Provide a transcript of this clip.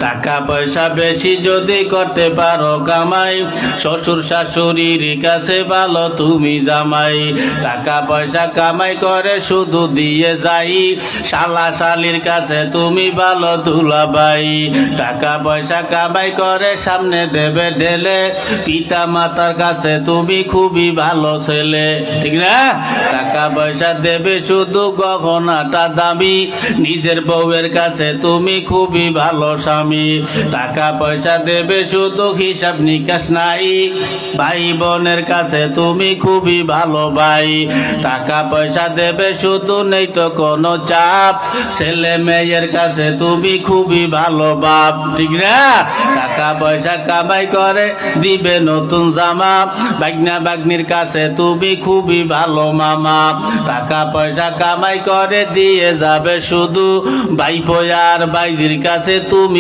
টাকা পয়সা বেশি যদি করতে পারো কামাই, শ্বশুর শাশুড়ির কাছে ভালো তুমি জামাই। টাকা পয়সা কামাই করে শুধু দিয়ে যাই, শালা শালির কাছে তুমি ভালো দুলাভাই। টাকা পয়সা কামাই করে সামনে দেবে ঢেলে, পিতা মাতার কাছে তুমি খুবই ভালো ছেলে, ঠিক না? টাকা পয়সা দেবে শুধু গহনাটা দামি, নিজের বউয়ের কাছে তুমি খুবই ভালো স্বামী। টাকা পয়সা দেবে শুধু হিসাব নিকাশ নাই, ভাই বোনের কাছে তুমি খুবই ভালো ভাই। টাকা পয়সা দেবে শুধু নেই তো কোনো চাপ, ছেলে মেয়ের কাছে তুমি খুবই ভালো বাপ, ঠিক না? টাকা পয়সা কামাই করে দিবে নতুন জামা, বাগনা বাগনির কাছে তুমি খুবই ভালো মামা। টাকা পয়সা কামাই করে দিয়ে যাবে শুধু ভাইপো আর ভাইজির কাছে তুমি